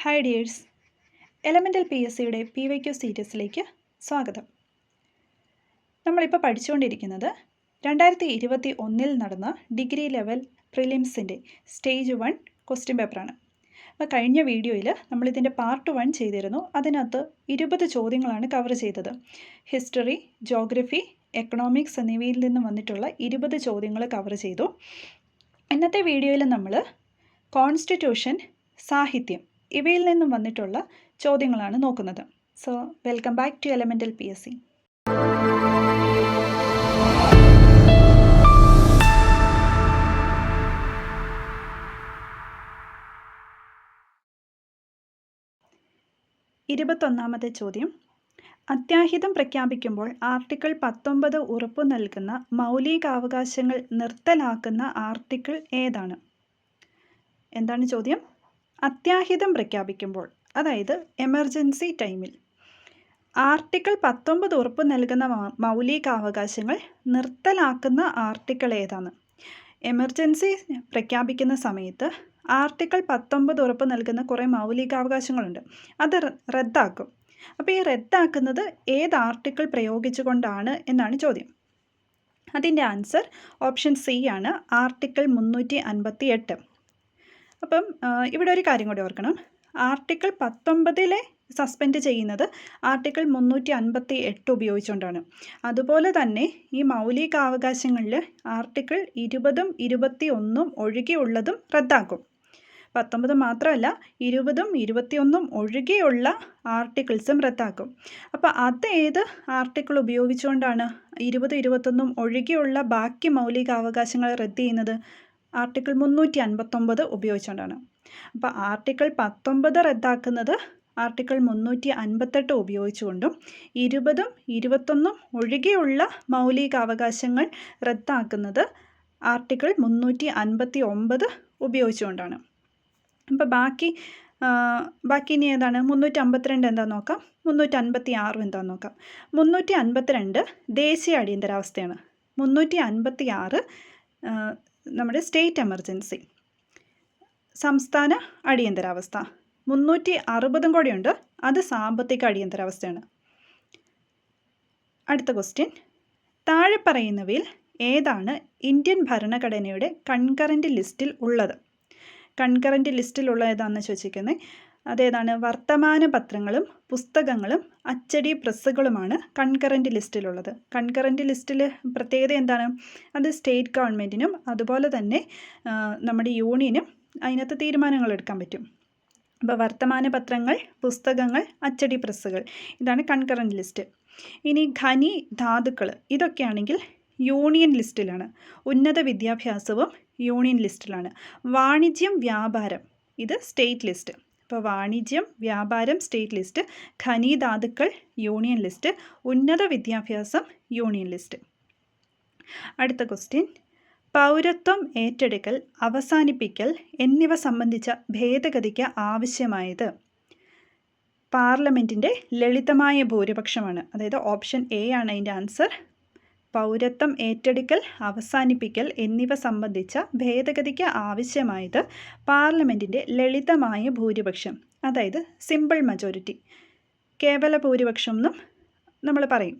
Hi dears, elemental PSCയുടെ PYQ സീരീസിലേക്ക് സ്വാഗതം. നമ്മളിപ്പോൾ പഠിച്ചുകൊണ്ടിരിക്കുന്നത് 2021 നടന്ന ഡിഗ്രി ലെവൽ പ്രിലിംസിൻ്റെ സ്റ്റേജ് 1 ക്വസ്റ്റ്യൻ പേപ്പറാണ്. അപ്പോൾ കഴിഞ്ഞ വീഡിയോയിൽ നമ്മളിതിൻ്റെ പാർട്ട് 1 ചെയ്തിരുന്നു. അതിനകത്ത് 20 ചോദ്യങ്ങളാണ് കവർ ചെയ്തത്. ഹിസ്റ്ററി, ജോഗ്രഫി, എക്കണോമിക്സ് എന്നിവയിൽ നിന്ന് വന്നിട്ടുള്ള 20 ചോദ്യങ്ങൾ കവർ ചെയ്തു. ഇന്നത്തെ വീഡിയോയിൽ നമ്മൾ കോൺസ്റ്റിറ്റ്യൂഷൻ, സാഹിത്യം ഇവയിൽ നിന്നും വന്നിട്ടുള്ള ചോദ്യങ്ങളാണ് നോക്കുന്നത്. So welcome back to elemental PSC. ഇരുപത്തൊന്നാമത്തെ ചോദ്യം: അത്യാഹിതം പ്രഖ്യാപിക്കുമ്പോൾ ആർട്ടിക്കിൾ 19 ഉറപ്പു നൽകുന്ന മൗലികാവകാശങ്ങൾ നിർത്തലാക്കുന്ന ആർട്ടിക്കിൾ ഏതാണ്? എന്താണ് ചോദ്യം? അത്യാഹിതം പ്രഖ്യാപിക്കുമ്പോൾ, അതായത് എമർജൻസി ടൈമിൽ ആർട്ടിക്കിൾ 19 ഉറപ്പു നൽകുന്ന മൗലികാവകാശങ്ങൾ നിർത്തലാക്കുന്ന ആർട്ടിക്കിൾ ഏതാണ്? എമർജൻസി പ്രഖ്യാപിക്കുന്ന സമയത്ത് ആർട്ടിക്കിൾ 19 ഉറപ്പ് നൽകുന്ന കുറേ മൗലികാവകാശങ്ങളുണ്ട്, അത് റദ്ദാക്കും. അപ്പോൾ ഈ റദ്ദാക്കുന്നത് ഏത് ആർട്ടിക്കിൾ പ്രയോഗിച്ചുകൊണ്ടാണ് എന്നാണ് ചോദ്യം. അതിൻ്റെ ആൻസർ ഓപ്ഷൻ സി ആണ്, ആർട്ടിക്കിൾ 358. അപ്പം ഇവിടെ ഒരു കാര്യം കൂടി ഓർക്കണം. ആർട്ടിക്കിൾ 19 സസ്പെൻഡ് ചെയ്യുന്നത് ആർട്ടിക്കിൾ 358 ഉപയോഗിച്ചുകൊണ്ടാണ്. അതുപോലെ തന്നെ ഈ മൗലികാവകാശങ്ങളിൽ ആർട്ടിക്കിൾ 20ഉം 21ഉം ഒഴികെയുള്ളതും റദ്ദാക്കും. 19 മാത്രമല്ല, 20ഉം 21ഉം ഒഴികെയുള്ള ആർട്ടിക്കിൾസും റദ്ദാക്കും. അപ്പോൾ അത് ഏത് ആർട്ടിക്കിൾ ഉപയോഗിച്ചുകൊണ്ടാണ് 20, 21ഉം ഒഴികെയുള്ള ബാക്കി മൗലികാവകാശങ്ങൾ റദ്ദ് ചെയ്യുന്നത്? ആർട്ടിക്കിൾ 359 ഉപയോഗിച്ചുകൊണ്ടാണ്. അപ്പോൾ ആർട്ടിക്കിൾ 19 റദ്ദാക്കുന്നത് ആർട്ടിക്കിൾ 358 ഉപയോഗിച്ചുകൊണ്ടും 20ഉം 21ഉം ഒഴികെയുള്ള മൗലികാവകാശങ്ങൾ റദ്ദാക്കുന്നത് ആർട്ടിക്കിൾ 359 ഉപയോഗിച്ചുകൊണ്ടാണ്. അപ്പോൾ ബാക്കി ഇനി ഏതാണ്? 352 എന്താണെന്ന് നോക്കാം, 356 എന്താണെന്ന് നോക്കാം. 352 ദേശീയ അടിയന്തരാവസ്ഥയാണ്. 356 നമ്മുടെ സ്റ്റേറ്റ് എമർജൻസി, സംസ്ഥാന അടിയന്തരാവസ്ഥ. 360 കൂടെയുണ്ട്, അത് സാമ്പത്തിക അടിയന്തരാവസ്ഥയാണ്. അടുത്ത ക്വസ്റ്റ്യൻ: താഴെ പറയുന്നവയിൽ ഏതാണ് ഇന്ത്യൻ ഭരണഘടനയുടെ കൺകറൻറ്റ് ലിസ്റ്റിൽ ഉള്ളത്? കൺകറൻറ്റ് ലിസ്റ്റിലുള്ള ഏതാണെന്ന് ചോദിച്ചിരിക്കുന്നത് അതേതാണ്? വർത്തമാന പത്രങ്ങളും പുസ്തകങ്ങളും അച്ചടി പ്രസ്സുകളുമാണ് കൺകറൻറ്റ് ലിസ്റ്റിലുള്ളത്. കൺകറൻറ്റ് ലിസ്റ്റിൽ പ്രത്യേകത എന്താണ്? അത് സ്റ്റേറ്റ് ഗവൺമെൻറ്റിനും അതുപോലെ തന്നെ നമ്മുടെ യൂണിയനും അതിനകത്ത് തീരുമാനങ്ങൾ എടുക്കാൻ പറ്റും. അപ്പോൾ വർത്തമാന പത്രങ്ങൾ, പുസ്തകങ്ങൾ, അച്ചടി പ്രസ്സുകൾ, ഇതാണ് കൺകറൻറ്റ് ലിസ്റ്റ്. ഇനി ഖനി, ധാതുക്കൾ ഇതൊക്കെയാണെങ്കിൽ യൂണിയൻ ലിസ്റ്റിലാണ്. ഉന്നത വിദ്യാഭ്യാസവും യൂണിയൻ ലിസ്റ്റിലാണ്. വാണിജ്യം, വ്യാപാരം ഇത് സ്റ്റേറ്റ് ലിസ്റ്റ്. ഇപ്പോൾ വാണിജ്യം, വ്യാപാരം സ്റ്റേറ്റ് ലിസ്റ്റ്, ഖനി, ധാതുക്കൾ യൂണിയൻ ലിസ്റ്റ്, ഉന്നത വിദ്യാഭ്യാസം യൂണിയൻ ലിസ്റ്റ്. അടുത്ത ക്വസ്റ്റ്യൻ: പൗരത്വം ഏറ്റെടുക്കൽ, അവസാനിപ്പിക്കൽ എന്നിവ സംബന്ധിച്ച ഭേദഗതിക്ക് ആവശ്യമായത്? പാർലമെൻറ്റിൻ്റെ ലളിതമായ ഭൂരിപക്ഷമാണ്. അതായത് ഓപ്ഷൻ എ ആണ് അതിൻ്റെ ആൻസർ. പൗരത്വം ഏറ്റെടുക്കൽ, അവസാനിപ്പിക്കൽ എന്നിവ സംബന്ധിച്ച ഭേദഗതിക്ക് ആവശ്യമായത് പാർലമെൻറ്റിൻ്റെ ലളിതമായ ഭൂരിപക്ഷം, അതായത് സിമ്പിൾ മജോറിറ്റി. കേവല ഭൂരിപക്ഷം എന്നും നമ്മൾ പറയും.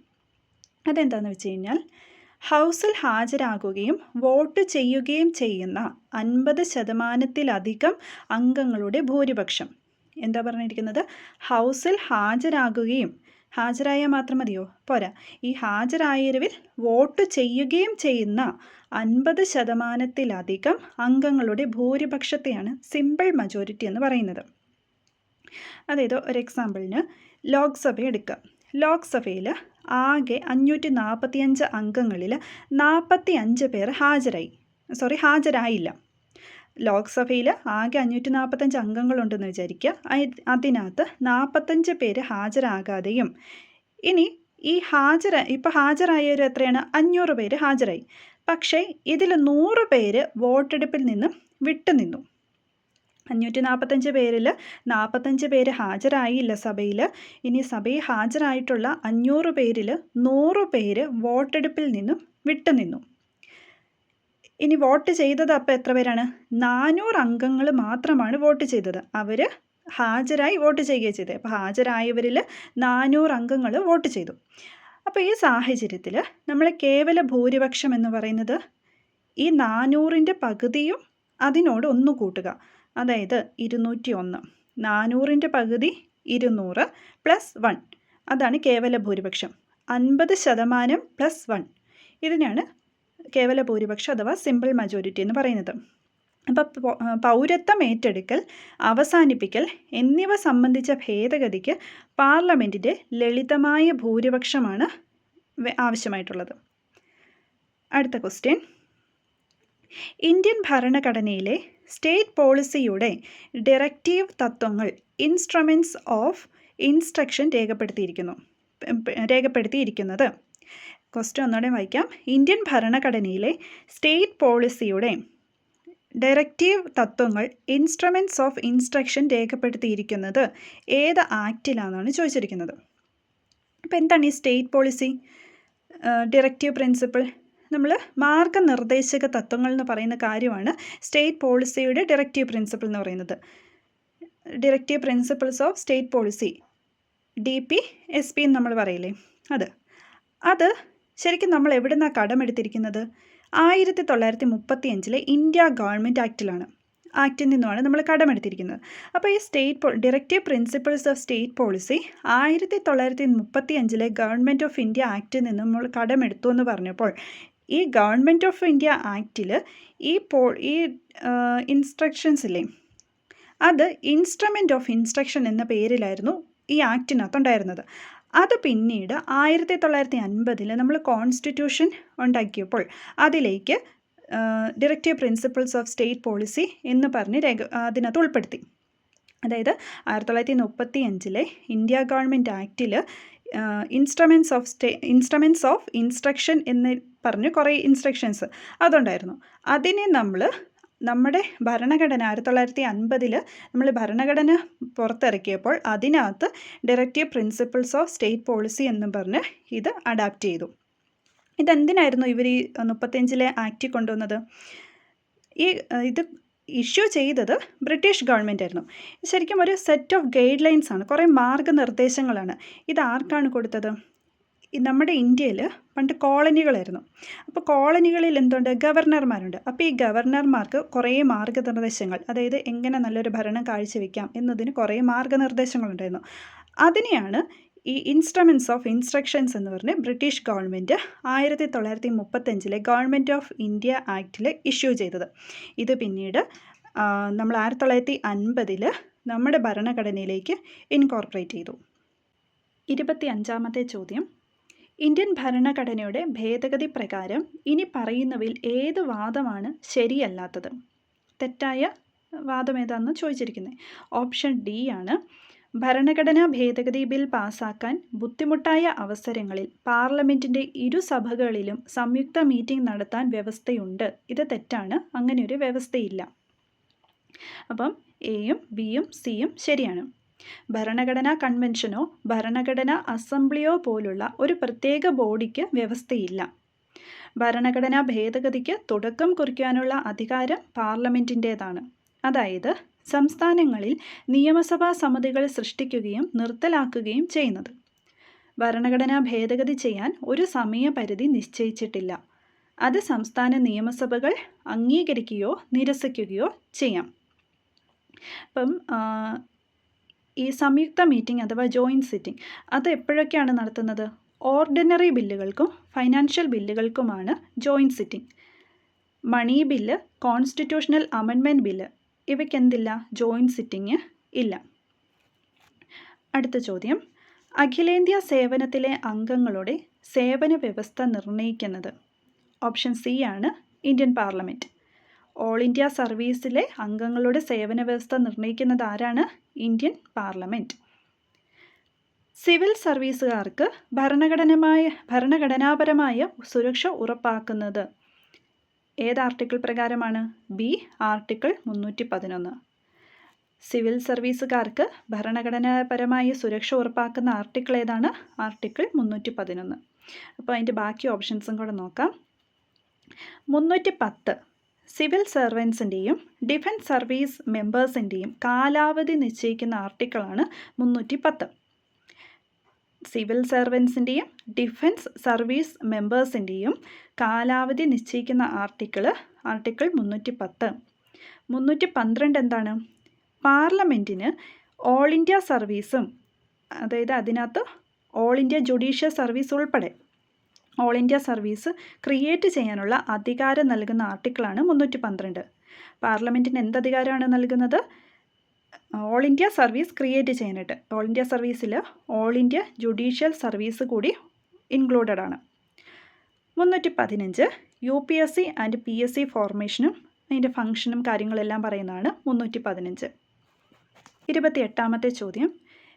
അതെന്താണെന്ന് വെച്ച് കഴിഞ്ഞാൽ ഹൗസിൽ ഹാജരാകുകയും വോട്ട് ചെയ്യുകയും ചെയ്യുന്ന 50% അംഗങ്ങളുടെ ഭൂരിപക്ഷം. എന്താ പറഞ്ഞിരിക്കുന്നത്? ഹൗസിൽ ഹാജരായാൽ മാത്രം മതിയോ? പോരാ. ഈ ഹാജരായവരിൽ വോട്ട് ചെയ്യുകയും ചെയ്യുന്ന 50% അംഗങ്ങളുടെ ഭൂരിപക്ഷത്തെയാണ് സിമ്പിൾ മജോറിറ്റി എന്ന് പറയുന്നത്. അതായത് ഒരു എക്സാമ്പിളിന് ലോക്സഭ എടുക്കുക. ലോക്സഭയിൽ ആകെ 545 അംഗങ്ങളിൽ 45 പേർ ഹാജരായില്ല. ലോക്സഭയിൽ ആകെ 545 അംഗങ്ങളുണ്ടെന്ന് വിചാരിക്കുക. അതിനകത്ത് 45 പേര് ഹാജരാകാതെയും, ഇനി ഈ ഹാജരായവർ എത്രയാണ്? 500 പേര് ഹാജരായി. പക്ഷേ ഇതിൽ 100 പേര് വോട്ടെടുപ്പിൽ നിന്നും വിട്ടുനിന്നു. 545 പേരിൽ 45 പേര് ഹാജരായില്ല സഭയിൽ. ഇനി സഭയിൽ ഹാജരായിട്ടുള്ള 500 പേരിൽ 100 പേര് വോട്ടെടുപ്പിൽ നിന്നും വിട്ടുനിന്നു. ഇനി വോട്ട് ചെയ്തത് അപ്പോൾ എത്ര പേരാണ്? 400 അംഗങ്ങൾ മാത്രമാണ് വോട്ട് ചെയ്തത്. അവർ ഹാജരായി വോട്ട് ചെയ്യുകയാണ് ചെയ്തത്. അപ്പോൾ ഹാജരായവരിൽ 400 അംഗങ്ങൾ വോട്ട് ചെയ്തു. അപ്പോൾ ഈ സാഹചര്യത്തിൽ നമ്മൾ കേവല ഭൂരിപക്ഷം എന്ന് പറയുന്നത് ഈ 400ൻ്റെ പകുതിയും അതിനോട് 1 കൂട്ടുക. അതായത് 201. 400ൻ്റെ പകുതി 200 പ്ലസ് 1, അതാണ് കേവല ഭൂരിപക്ഷം. 50% പ്ലസ് 1, ഇതിനാണ് കേവല ഭൂരിപക്ഷം അഥവാ സിമ്പിൾ മജോറിറ്റി എന്ന് പറയുന്നത്. അപ്പോൾ പൗരത്വം ഏറ്റെടുക്കൽ, അവസാനിപ്പിക്കൽ എന്നിവ സംബന്ധിച്ച ഭേദഗതിക്ക് പാർലമെൻറ്റിൻ്റെ ലളിതമായ ഭൂരിപക്ഷമാണ് ആവശ്യമായിട്ടുള്ളത്. അടുത്ത ക്വസ്റ്റ്യൻ, ഇന്ത്യൻ ഭരണഘടനയിലെ സ്റ്റേറ്റ് പോളിസിയുടെ ഡയറക്റ്റീവ് തത്വങ്ങൾ ഇൻസ്ട്രുമെൻറ്റ്സ് ഓഫ് ഇൻസ്ട്രക്ഷൻ രേഖപ്പെടുത്തിയിരിക്കുന്നത്. ക്വസ്റ്റ്യൻ ഒന്നുകൂടെ വായിക്കാം. ഇന്ത്യൻ ഭരണഘടനയിലെ സ്റ്റേറ്റ് പോളിസിയുടെ ഡയറക്റ്റീവ് തത്വങ്ങൾ ഇൻസ്ട്രുമെൻറ്റ്സ് ഓഫ് ഇൻസ്ട്രക്ഷൻ രേഖപ്പെടുത്തിയിരിക്കുന്നത് ഏത് ആക്റ്റിലാണെന്നാണ് ചോദിച്ചിരിക്കുന്നത്. അപ്പോൾ എന്താണ് ഈ സ്റ്റേറ്റ് പോളിസി, ഡയറക്റ്റീവ് പ്രിൻസിപ്പിൾ? നമ്മൾ മാർഗനിർദ്ദേശക തത്വങ്ങൾ എന്ന് പറയുന്ന കാര്യമാണ് സ്റ്റേറ്റ് പോളിസിയുടെ ഡയറക്റ്റീവ് പ്രിൻസിപ്പിൾ എന്ന് പറയുന്നത്. Directive principles of state policy, DPSP എന്ന് നമ്മൾ പറയില്ലേ, അത് ശരിക്കും നമ്മൾ എവിടെ നിന്നാണ് കടമെടുത്തിരിക്കുന്നത്? 1935 ഇന്ത്യ ഗവൺമെൻറ് ആക്റ്റിൽ നിന്നുമാണ് നമ്മൾ കടമെടുത്തിരിക്കുന്നത്. അപ്പോൾ ഈ directive principles of state policy 1935 government of India ആക്റ്റിൽ നിന്ന് നമ്മൾ കടമെടുത്തു എന്ന് പറഞ്ഞപ്പോൾ ഈ ഗവൺമെൻറ് ഓഫ് ഇന്ത്യ ആക്റ്റിൽ ഈ ഇൻസ്ട്രക്ഷൻസില്ലേ, അത് ഇൻസ്ട്രുമെൻ്റ് ഓഫ് ഇൻസ്ട്രക്ഷൻ എന്ന പേരിലായിരുന്നു ഈ ആക്റ്റിനകത്തുണ്ടായിരുന്നത്. അത് പിന്നീട് 1950 നമ്മൾ കോൺസ്റ്റിറ്റ്യൂഷൻ ഉണ്ടാക്കിയപ്പോൾ അതിലേക്ക് directive principles of state policy എന്ന് പറഞ്ഞ് അതിനകത്ത് ഉൾപ്പെടുത്തി. അതായത് 1935 ഇന്ത്യ ഗവൺമെൻറ് ആക്റ്റിൽ ഇൻസ്ട്രുമെൻറ്റ്സ് ഓഫ് ഇൻസ്ട്രക്ഷൻ എന്ന് പറഞ്ഞ് കുറേ ഇൻസ്ട്രക്ഷൻസ് അതുണ്ടായിരുന്നു. അതിനെ നമ്മുടെ ഭരണഘടന 1950 നമ്മൾ ഭരണഘടന പുറത്തിറക്കിയപ്പോൾ അതിനകത്ത് directive principles of state policy എന്നും പറഞ്ഞ് ഇത് അഡാപ്റ്റ് ചെയ്തു. ഇതെന്തിനായിരുന്നു ഇവർ ഈ 35 ആക്റ്റ് കൊണ്ടുവന്നത്? ഇത് ഇഷ്യൂ ചെയ്തത് ബ്രിട്ടീഷ് ഗവൺമെൻറ് ആയിരുന്നു. ശരിക്കും ഒരു സെറ്റ് ഓഫ് ഗൈഡ് ലൈൻസ് ആണ്, കുറേ മാർഗനിർദ്ദേശങ്ങളാണ്. ഇത് ആർക്കാണ് കൊടുത്തത്? നമ്മുടെ ഇന്ത്യയിൽ പണ്ട് കോളനികളായിരുന്നു. അപ്പോൾ കോളനികളിൽ എന്തുണ്ട്? ഗവർണർമാരുണ്ട്. അപ്പോൾ ഈ ഗവർണർമാർക്ക് കുറേ മാർഗനിർദ്ദേശങ്ങൾ, അതായത് എങ്ങനെ നല്ലൊരു ഭരണം കാഴ്ചവെക്കാം എന്നതിന് കുറേ മാർഗനിർദ്ദേശങ്ങളുണ്ടായിരുന്നു. അതിനെയാണ് ഈ ഇൻസ്ട്രുമെൻറ്റ്സ് ഓഫ് ഇൻസ്ട്രക്ഷൻസ് എന്ന് പറഞ്ഞ് British government 1935 government of India ആക്റ്റിൽ ഇഷ്യൂ ചെയ്തത്. ഇത് പിന്നീട് നമ്മൾ 1950 നമ്മുടെ ഭരണഘടനയിലേക്ക് ഇൻകോർപ്പറേറ്റ് ചെയ്തു. 25ാമത്തെ ചോദ്യം, ഇന്ത്യൻ ഭരണഘടനയുടെ ഭേദഗതി പ്രകാരം ഇനി പറയുന്നവയിൽ ഏത് വാദമാണ് ശരിയല്ലാത്തത്? തെറ്റായ വാദം ഏതാണെന്ന് ചോദിച്ചിരിക്കുന്നത്. ഓപ്ഷൻ ഡി ആണ്. ഭരണഘടനാ ഭേദഗതി ബിൽ പാസാക്കാൻ ബുദ്ധിമുട്ടായ അവസരങ്ങളിൽ പാർലമെൻറ്റിൻ്റെ ഇരുസഭകളിലും സംയുക്ത മീറ്റിംഗ് നടത്താൻ വ്യവസ്ഥയുണ്ട്. ഇത് തെറ്റാണ്, അങ്ങനെയൊരു വ്യവസ്ഥയില്ല. അപ്പം എയും ബിയും സിയും ശരിയാണ്. ഭരണഘടനാ കൺവെൻഷനോ ഭരണഘടനാ അസംബ്ലിയോ പോലുള്ള ഒരു പ്രത്യേക ബോഡിക്ക് വ്യവസ്ഥയില്ല. ഭരണഘടനാ ഭേദഗതിക്ക് തുടക്കം കുറിക്കാനുള്ള അധികാരം പാർലമെൻറ്റിൻ്റേതാണ്. അതായത് സംസ്ഥാനങ്ങളിൽ നിയമസഭാ സമിതികൾ സൃഷ്ടിക്കുകയും നിർത്തലാക്കുകയും ചെയ്യുന്നത്. ഭരണഘടനാ ഭേദഗതി ചെയ്യാൻ ഒരു സമയപരിധി നിശ്ചയിച്ചിട്ടില്ല. അത് സംസ്ഥാന നിയമസഭകൾ അംഗീകരിക്കുകയോ നിരസിക്കുകയോ ചെയ്യാം. അപ്പം ഈ സംയുക്ത മീറ്റിംഗ് അഥവാ ജോയിൻറ്റ് സിറ്റിംഗ് അത് എപ്പോഴൊക്കെയാണ് നടത്തുന്നത്? ഓർഡിനറി ബില്ലുകൾക്കും ഫൈനാൻഷ്യൽ ബില്ലുകൾക്കുമാണ് joint sitting. Money bill, constitutional amendment bill ഇവയ്ക്കെന്തില്ല? ജോയിൻറ്റ് സിറ്റിംഗ് ഇല്ല. അടുത്ത ചോദ്യം, അഖിലേന്ത്യാ സേവനത്തിലെ അംഗങ്ങളുടെ സേവന വ്യവസ്ഥ നിർണ്ണയിക്കുന്നത്? ഓപ്ഷൻ സി ആണ്, ഇന്ത്യൻ പാർലമെൻറ്റ്. ഓൾ ഇന്ത്യ സർവീസിലെ അംഗങ്ങളുടെ സേവന വ്യവസ്ഥ നിർണ്ണയിക്കുന്നത് ആരാണ്? Indian parliament. സിവിൽ സർവീസുകാർക്ക് ഭരണഘടനാപരമായ സുരക്ഷ ഉറപ്പാക്കുന്നത് ഏത് ആർട്ടിക്കിൾ പ്രകാരമാണ്? B, article 311. സിവിൽ സർവീസുകാർക്ക് ഭരണഘടനാപരമായ സുരക്ഷ ഉറപ്പാക്കുന്ന ആർട്ടിക്കിൾ ഏതാണ്? ആർട്ടിക്കിൾ 311. അപ്പോൾ അതിൻ്റെ ബാക്കി ഓപ്ഷൻസും കൂടെ നോക്കാം. 310 സിവിൽ സർവൻസിൻ്റെയും ഡിഫൻസ് സർവീസ് മെമ്പേഴ്സിൻ്റെയും കാലാവധി നിശ്ചയിക്കുന്ന ആർട്ടിക്കിളാണ് 310. സിവിൽ സർവൻസിൻ്റെയും ഡിഫൻസ് സർവീസ് മെമ്പേഴ്സിൻ്റെയും കാലാവധി നിശ്ചയിക്കുന്ന ആർട്ടിക്കിൾ 310. 312 എന്താണ്? പാർലമെൻറ്റിന് ഓൾ ഇന്ത്യ സർവീസും, അതായത് അതിനകത്ത് ഓൾ ഇന്ത്യ ജുഡീഷ്യൽ സർവീസ് ഉൾപ്പെടെ ഓൾ ഇന്ത്യ സർവീസ് ക്രിയേറ്റ് ചെയ്യാനുള്ള അധികാരം നൽകുന്ന ആർട്ടിക്കിളാണ് 312. പാർലമെൻറ്റിന് എന്ത് അധികാരമാണ് നൽകുന്നത്? ഓൾ ഇന്ത്യ സർവീസ് ക്രിയേറ്റ് ചെയ്യാനായിട്ട്. ഓൾ ഇന്ത്യ സർവീസിൽ ഓൾ ഇന്ത്യ ജുഡീഷ്യൽ സർവീസ് കൂടി ഇൻക്ലൂഡഡ് ആണ്. 315 UPSC ആൻഡ് PSC ഫോർമേഷനും അതിൻ്റെ ഫംഗ്ഷനും കാര്യങ്ങളെല്ലാം പറയുന്നതാണ് 315. 28ാമത്തെ ചോദ്യം,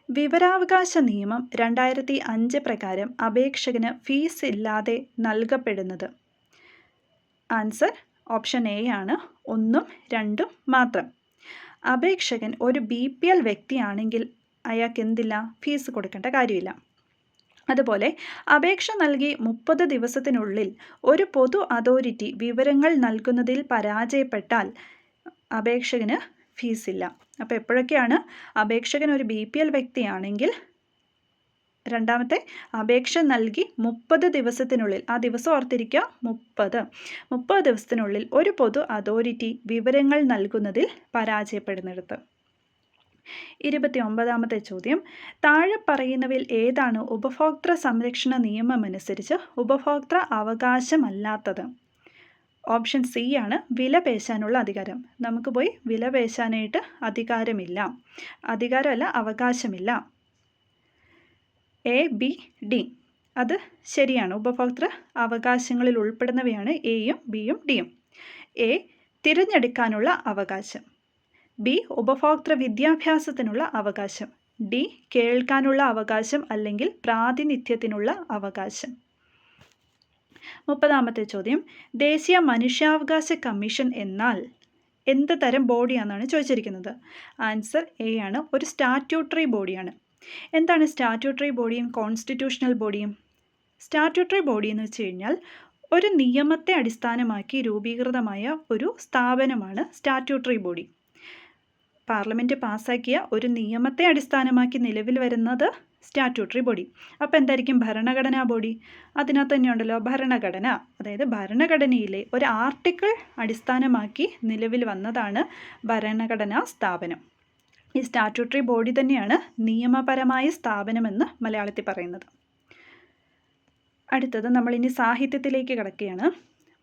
വിവരാവകാശ നിയമം 2005 പ്രകാരം അപേക്ഷകന് ഫീസ് ഇല്ലാതെ നൽകപ്പെടുന്നത്. ആൻസർ ഓപ്ഷൻ എ ആണ്, 1ഉം 2ഉം മാത്രം. അപേക്ഷകൻ ഒരു BPL വ്യക്തിയാണെങ്കിൽ അയാൾക്ക് എന്തില്ല? ഫീസ് കൊടുക്കേണ്ട കാര്യമില്ല. അതുപോലെ അപേക്ഷ നൽകി 30 ദിവസത്തിനുള്ളിൽ ഒരു പൊതു അതോറിറ്റി വിവരങ്ങൾ നൽകുന്നതിൽ പരാജയപ്പെട്ടാൽ അപേക്ഷകന് ഫീസില്ല. അപ്പോൾ എപ്പോഴൊക്കെയാണ് അപേക്ഷകൻ ഒരു BPL വ്യക്തിയാണെങ്കിൽ? രണ്ടാമത്തെ, അപേക്ഷ നൽകി 30 ദിവസത്തിനുള്ളിൽ, ആ ദിവസം ഓർത്തിരിക്കുക 30 ദിവസത്തിനുള്ളിൽ ഒരു പൊതു അതോറിറ്റി വിവരങ്ങൾ നൽകുന്നതിൽ പരാജയപ്പെടുന്നിടത്ത്. 29ാമത്തെ ചോദ്യം, താഴെ പറയുന്നവയിൽ ഏതാണ് ഉപഭോക്തൃ സംരക്ഷണ നിയമമനുസരിച്ച് ഉപഭോക്തൃ അവകാശമല്ലാത്തത്? ഓപ്ഷൻ സി ആണ്, വില പേശാനുള്ള അധികാരം. നമുക്ക് പോയി വില പേശാനായിട്ട് അധികാരമല്ല, അവകാശമില്ല. A, B, D അത് ശരിയാണ്. ഉപഭോക്തൃ അവകാശങ്ങളിൽ ഉൾപ്പെടുന്നവയാണ് എയും ബിയും ഡിയും. എ, തിരഞ്ഞെടുക്കാനുള്ള അവകാശം. ബി, ഉപഭോക്തൃ വിദ്യാഭ്യാസത്തിനുള്ള അവകാശം. ഡി, കേൾക്കാനുള്ള അവകാശം അല്ലെങ്കിൽ പ്രാതിനിധ്യത്തിനുള്ള അവകാശം. 30ാമത്തെ ചോദ്യം, ദേശീയ മനുഷ്യാവകാശ കമ്മീഷൻ എന്നാൽ എന്ത് തരം ബോഡിയാണെന്നാണ് ചോദിച്ചിരിക്കുന്നത്. ആൻസർ എ ആണ്, ഒരു സ്റ്റാറ്റ്യൂട്ടറി ബോഡിയാണ്. എന്താണ് സ്റ്റാറ്റ്യൂട്ടറി ബോഡിയും കോൺസ്റ്റിറ്റ്യൂഷണൽ ബോഡിയും? സ്റ്റാറ്റ്യൂട്ടറി ബോഡി എന്ന് വെച്ച് കഴിഞ്ഞാൽ ഒരു നിയമത്തെ അടിസ്ഥാനമാക്കി രൂപീകൃതമായ ഒരു സ്ഥാപനമാണ് സ്റ്റാറ്റ്യൂട്ടറി ബോഡി. പാർലമെൻറ്റ് പാസ്സാക്കിയ ഒരു നിയമത്തെ അടിസ്ഥാനമാക്കി നിലവിൽ വരുന്നത് സ്റ്റാറ്റ്യൂട്ടറി ബോഡി. അപ്പോൾ എന്തായിരിക്കും ഭരണഘടനാ ബോഡി? അതിനകത്ത് തന്നെയുണ്ടല്ലോ ഭരണഘടന. അതായത് ഭരണഘടനയിലെ ഒരു ആർട്ടിക്കിൾ അടിസ്ഥാനമാക്കി നിലവിൽ വന്നതാണ് ഭരണഘടനാ സ്ഥാപനം. ഈ സ്റ്റാറ്റ്യൂട്ടറി ബോഡി തന്നെയാണ് നിയമപരമായ സ്ഥാപനമെന്ന് മലയാളത്തിൽ പറയുന്നത്. അടുത്തത് നമ്മളിനി സാഹിത്യത്തിലേക്ക് കടക്കുകയാണ്.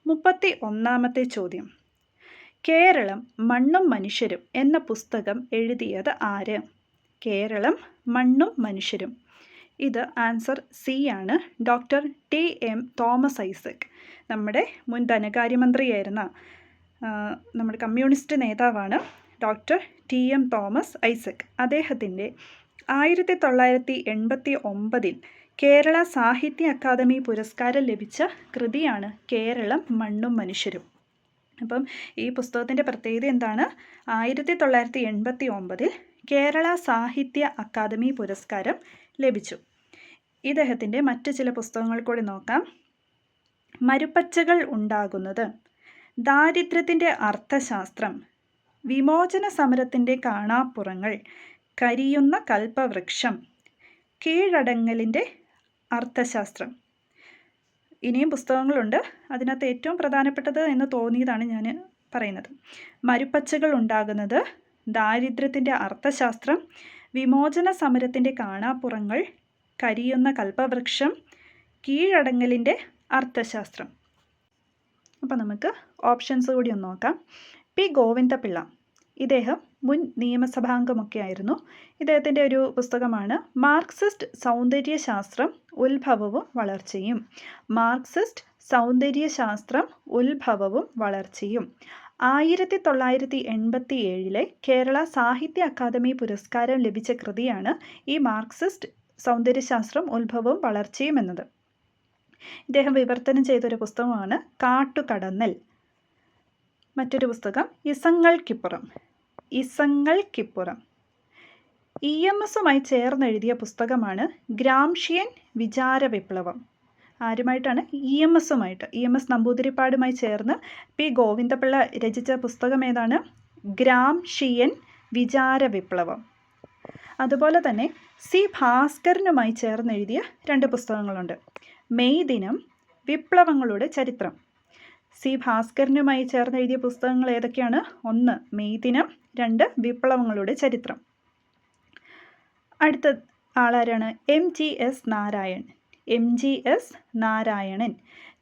31ാമത്തെ ചോദ്യം, കേരളം മണ്ണും മനുഷ്യരും എന്ന പുസ്തകം എഴുതിയത് ആര്? കേരളം മണ്ണും മനുഷ്യരും. ഇത് ആൻസർ സി ആണ്, ഡോക്ടർ TM തോമസ് ഐസക്. നമ്മുടെ മുൻ ധനകാര്യമന്ത്രിയായിരുന്ന നമ്മുടെ കമ്മ്യൂണിസ്റ്റ് നേതാവാണ് ഡോക്ടർ TM തോമസ് ഐസക്. അദ്ദേഹത്തിൻ്റെ 1989 കേരള സാഹിത്യ അക്കാദമി പുരസ്കാരം ലഭിച്ച കൃതിയാണ് കേരളം മണ്ണും മനുഷ്യരും. അപ്പം ഈ പുസ്തകത്തിൻ്റെ പ്രത്യേകത എന്താണ്? 1989 കേരള സാഹിത്യ അക്കാദമി പുരസ്കാരം ലഭിച്ചു. ഇദ്ദേഹത്തിൻ്റെ മറ്റ് ചില പുസ്തകങ്ങൾ കൂടി നോക്കാം. മരുപ്പച്ചകൾ ഉണ്ടാകുന്നത്, ദാരിദ്ര്യത്തിൻ്റെ അർത്ഥശാസ്ത്രം, വിമോചന സമരത്തിൻ്റെ കാണാപ്പുറങ്ങൾ, കരിയുന്ന കൽപ്പവൃക്ഷം, കീഴടങ്ങലിൻ്റെ അർത്ഥശാസ്ത്രം. ഇനിയും പുസ്തകങ്ങളുണ്ട്. അതിനകത്ത് ഏറ്റവും പ്രധാനപ്പെട്ടത് എന്ന് തോന്നിയതാണ് ഞാൻ പറയുന്നത്. മരുപ്പച്ചകൾ ഉണ്ടാകുന്നത്, ദാരിദ്ര്യത്തിൻ്റെ അർത്ഥശാസ്ത്രം, വിമോചന സമരത്തിൻ്റെ കാണാപ്പുറങ്ങൾ, കരിയുന്ന കൽപ്പവൃക്ഷം, കീഴടങ്ങലിൻ്റെ അർത്ഥശാസ്ത്രം. അപ്പോൾ നമുക്ക് ഓപ്ഷൻസ് കൂടി ഒന്ന് നോക്കാം. പി ഗോവിന്ദപിള്ള, ഇദ്ദേഹം മുൻ നിയമസഭാംഗമൊക്കെ ആയിരുന്നു. ഇദ്ദേഹത്തിൻ്റെ ഒരു പുസ്തകമാണ് മാർക്സിസ്റ്റ് സൗന്ദര്യശാസ്ത്രം ഉത്ഭവവും വളർച്ചയും. മാർക്സിസ്റ്റ് സൗന്ദര്യശാസ്ത്രം ഉത്ഭവവും വളർച്ചയും 1987 കേരള സാഹിത്യ അക്കാദമി പുരസ്കാരം ലഭിച്ച കൃതിയാണ് ഈ മാർക്സിസ്റ്റ് സൗന്ദര്യശാസ്ത്രം ഉത്ഭവവും വളർച്ചയും എന്നത്. ഇദ്ദേഹം വിവർത്തനം ചെയ്തൊരു പുസ്തകമാണ് കാട്ടുകടന്നൽ. മറ്റൊരു പുസ്തകം ഇസങ്ങൾക്കിപ്പുറം. EMSുമായി ചേർന്നെഴുതിയ പുസ്തകമാണ് ഗ്രാംഷിയൻ വിചാര വിപ്ലവം. ആരുമായിട്ടാണ്? EMS നമ്പൂതിരിപ്പാടുമായി ചേർന്ന് പി ഗോവിന്ദപിള്ള രചിച്ച പുസ്തകം ഏതാണ്? ഗ്രാംഷിയൻ വിചാര വിപ്ലവം. അതുപോലെ തന്നെ സി ഭാസ്കരനുമായി ചേർന്ന് എഴുതിയ 2 പുസ്തകങ്ങളുണ്ട്. മെയ് ദിനം, വിപ്ലവങ്ങളുടെ ചരിത്രം. സി ഭാസ്കരനുമായി ചേർന്ന് എഴുതിയ പുസ്തകങ്ങൾ ഏതൊക്കെയാണ്? 1 മെയ് ദിനം, 2 വിപ്ലവങ്ങളുടെ ചരിത്രം. അടുത്ത ആളാരാണ്? MGS നാരായണൻ.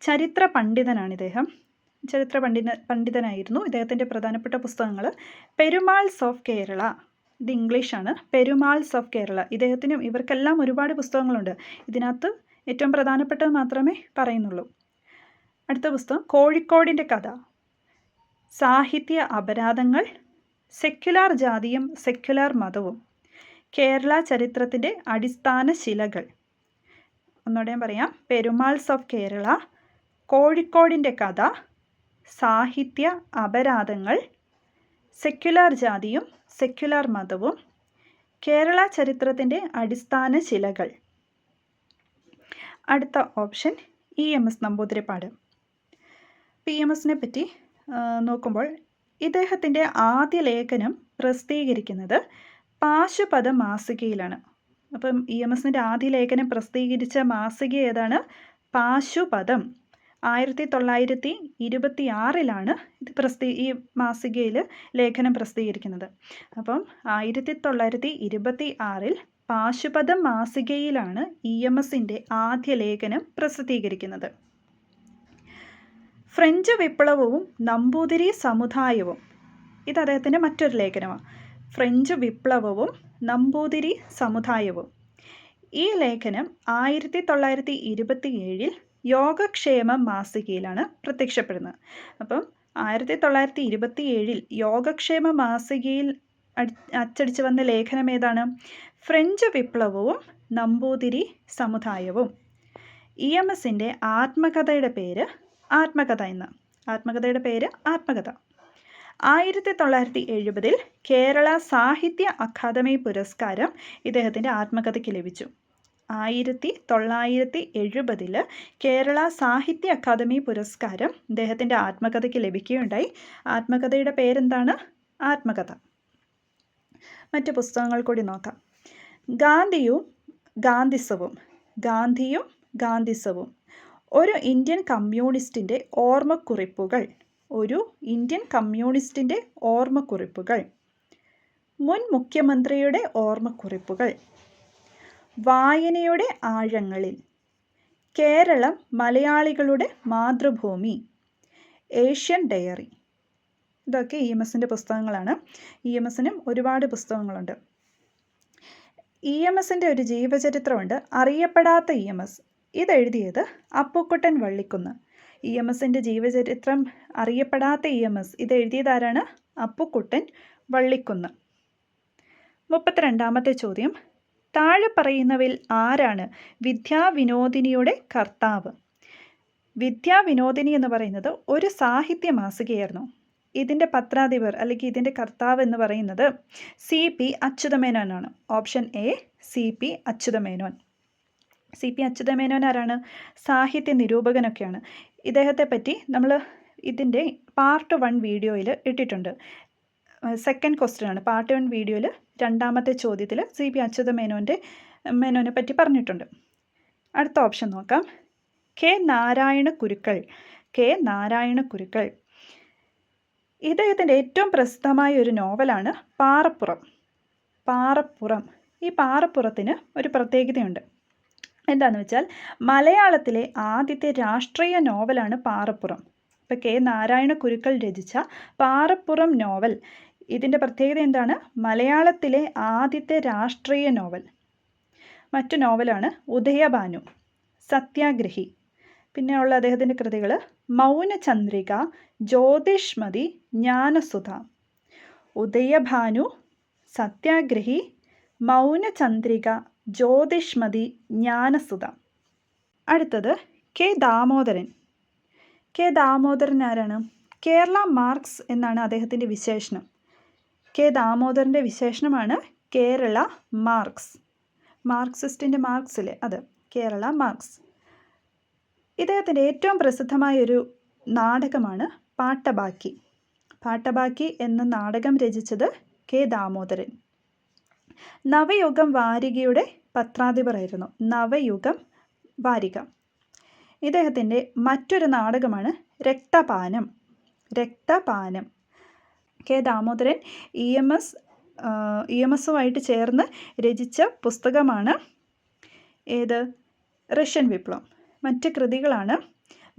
ചരിത്ര പണ്ഡിതനാണ് ഇദ്ദേഹം. പണ്ഡിതനായിരുന്നു. ഇദ്ദേഹത്തിൻ്റെ പ്രധാനപ്പെട്ട പുസ്തകങ്ങൾ പെരുമാൾസ് ഓഫ് കേരള, ഇത് ഇംഗ്ലീഷാണ്. പെരുമാൾസ് ഓഫ് കേരള. ഇവർക്കെല്ലാം ഒരുപാട് പുസ്തകങ്ങളുണ്ട്. ഇതിനകത്ത് ഏറ്റവും പ്രധാനപ്പെട്ടത് മാത്രമേ പറയുന്നുള്ളൂ. അടുത്ത പുസ്തകം കോഴിക്കോടിൻ്റെ കഥ, സാഹിത്യ അപരാധങ്ങൾ, സെക്യുലർ ജാതിയും സെക്യുലർ മതവും, കേരള ചരിത്രത്തിൻ്റെ അടിസ്ഥാന ശിലകൾ. ഒന്നുകൂടെ ഞാൻ പറയാം. പെരുമാൾസ് ഓഫ് കേരള, കോഴിക്കോടിൻ്റെ കഥ, സാഹിത്യ അപരാധങ്ങൾ, സെക്യുലർ ജാതിയും സെക്യുലർ മതവും, കേരള ചരിത്രത്തിൻ്റെ അടിസ്ഥാന ശിലകൾ. അടുത്ത ഓപ്ഷൻ EMS നമ്പൂതിരിപ്പാട്. EMSനെ പറ്റി നോക്കുമ്പോൾ ഇദ്ദേഹത്തിൻ്റെ ആദ്യ ലേഖനം പ്രസിദ്ധീകരിക്കുന്നത് പാശുപത മാസികയിലാണ്. അപ്പം EMSൻ്റെ ആദ്യ ലേഖനം പ്രസിദ്ധീകരിച്ച മാസിക ഏതാണ്? പാശുപദം. 1926 ഈ മാസികയിൽ ലേഖനം പ്രസിദ്ധീകരിക്കുന്നത്. അപ്പം 1926 പാശുപദം മാസികയിലാണ് EMSൻ്റെ ആദ്യ ലേഖനം പ്രസിദ്ധീകരിക്കുന്നത്. ഫ്രഞ്ച് വിപ്ലവവും നമ്പൂതിരി സമുദായവും, ഇത് അദ്ദേഹത്തിൻ്റെ മറ്റൊരു ലേഖനമാണ്. ഫ്രഞ്ച് വിപ്ലവവും നമ്പൂതിരി സമുദായവും. ഈ ലേഖനം 1927 യോഗക്ഷേമം മാസികയിലാണ് പ്രത്യക്ഷപ്പെടുന്നത്. അപ്പം 1927 യോഗക്ഷേമ മാസികയിൽ അച്ചടിച്ചു വന്ന ലേഖനം ഏതാണ്? ഫ്രഞ്ച് വിപ്ലവവും നമ്പൂതിരി സമുദായവും. EMSൻ്റെ ആത്മകഥയുടെ പേര് ആത്മകഥ. 1970 കേരള സാഹിത്യ അക്കാദമി പുരസ്കാരം ഇദ്ദേഹത്തിൻ്റെ ആത്മകഥയ്ക്ക് ലഭിച്ചു. 1970 കേരള സാഹിത്യ അക്കാദമി പുരസ്കാരം ഇദ്ദേഹത്തിൻ്റെ ആത്മകഥയ്ക്ക് ലഭിക്കുകയുണ്ടായി. ആത്മകഥയുടെ പേരെന്താണ്? ആത്മകഥ. മറ്റ് പുസ്തകങ്ങൾ കൂടി നോക്കാം. ഗാന്ധിയും ഗാന്ധിസവും, ഒരു ഇന്ത്യൻ കമ്മ്യൂണിസ്റ്റിൻ്റെ ഓർമ്മക്കുറിപ്പുകൾ, മുൻ മുഖ്യമന്ത്രിയുടെ ഓർമ്മക്കുറിപ്പുകൾ, വായനയുടെ ആഴങ്ങളിൽ, കേരളം മലയാളികളുടെ മാതൃഭൂമി, ഏഷ്യൻ ഡയറി. ഇതൊക്കെ EMSൻ്റെ പുസ്തകങ്ങളാണ്. EMSനും ഒരുപാട് പുസ്തകങ്ങളുണ്ട്. EMSൻ്റെ ഒരു ജീവചരിത്രമുണ്ട്, അറിയപ്പെടാത്ത EMS. ഇതെഴുതിയത് അപ്പുക്കുട്ടൻ വള്ളിക്കുന്ന്. EMSൻ്റെ ജീവചരിത്രം അറിയപ്പെടാത്ത EMS ഇതെഴുതിയതാരാണ്? അപ്പുക്കുട്ടൻ വള്ളിക്കുന്ന്. 32ാമത്തെ ചോദ്യം, താഴെ പറയുന്നവയിൽ ആരാണ് വിദ്യാവിനോദിനിയുടെ കർത്താവ്? വിദ്യാവിനോദിനി എന്ന് പറയുന്നത് ഒരു സാഹിത്യ മാസികയായിരുന്നു. ഇതിൻ്റെ പത്രാധിപർ അല്ലെങ്കിൽ ഇതിൻ്റെ കർത്താവ് എന്ന് പറയുന്നത് CP അച്യുതമേനോനാണ്. Option A CP Achutha Menon. CP Achutha Menon ആരാണ്? സാഹിത്യ നിരൂപകനൊക്കെയാണ്. ഇദ്ദേഹത്തെ പറ്റി നമ്മൾ ഇതിൻ്റെ പാർട്ട് 1 വീഡിയോയിൽ ഇട്ടിട്ടുണ്ട്. സെക്കൻഡ് ക്വസ്റ്റ്യൻ ആണ്. പാർട്ട് 1 വീഡിയോയിൽ 2ാമത്തെ ചോദ്യത്തിൽ CP അച്യുതമേനോനെ പറ്റി പറഞ്ഞിട്ടുണ്ട്. അടുത്ത ഓപ്ഷൻ നോക്കാം. കെ നാരായണ കുരുക്കൾ. ഇദ്ദേഹത്തിൻ്റെ ഏറ്റവും പ്രസിദ്ധമായ ഒരു നോവലാണ് പാറപ്പുറം. ഈ പാറപ്പുറത്തിന് ഒരു പ്രത്യേകതയുണ്ട്. എന്താണെന്ന് വെച്ചാൽ മലയാളത്തിലെ ആദ്യത്തെ രാഷ്ട്രീയ നോവലാണ് പാറപ്പുറം. ഇപ്പോൾ കെ നാരായണ കുരുക്കൾ രചിച്ച പാറപ്പുറം നോവൽ, ഇതിൻ്റെ പ്രത്യേകത എന്താണ്? മലയാളത്തിലെ ആദ്യത്തെ രാഷ്ട്രീയ നോവൽ. മറ്റു നോവലാണ് ഉദയഭാനു, സത്യാഗ്രഹി. പിന്നെ ഉള്ള അദ്ദേഹത്തിൻ്റെ കൃതികൾ മൗനചന്ദ്രിക, ജ്യോതിഷ്മതി, ജ്ഞാനസുധ. ഉദയഭാനു, സത്യാഗ്രഹി, മൗനചന്ദ്രിക, ജ്യോതിഷ്മതി, ജ്ഞാനസുധ. അടുത്തത് കെ ദാമോദരൻ ആരാണ്? കേരള മാർക്സ് എന്നാണ് അദ്ദേഹത്തിൻ്റെ വിശേഷണം. കെ ദാമോദരൻ്റെ വിശേഷണമാണ് കേരള മാർക്സ്. മാർക്സിസ്റ്റിൻ്റെ മാർക്സിലെ അത് കേരള മാർക്സ്. ഇദ്ദേഹത്തിൻ്റെ ഏറ്റവും പ്രസിദ്ധമായൊരു നാടകമാണ് പാട്ടബാക്കി. പാട്ടബാക്കി എന്ന നാടകം രചിച്ചത് കെ ദാമോദരൻ. നവയുഗം വാരികയുടെ പത്രാധിപരായിരുന്നു. നവയുഗം വാരിക. ഇദ്ദേഹത്തിൻ്റെ മറ്റൊരു നാടകമാണ് രക്തപാനം. രക്തപാനം കെ ദാമോദരൻ ഇ എം എസുമായിട്ട് ചേർന്ന് രചിച്ച പുസ്തകമാണ് ഏത്? റഷ്യൻ വിപ്ലവം. മറ്റ് കൃതികളാണ്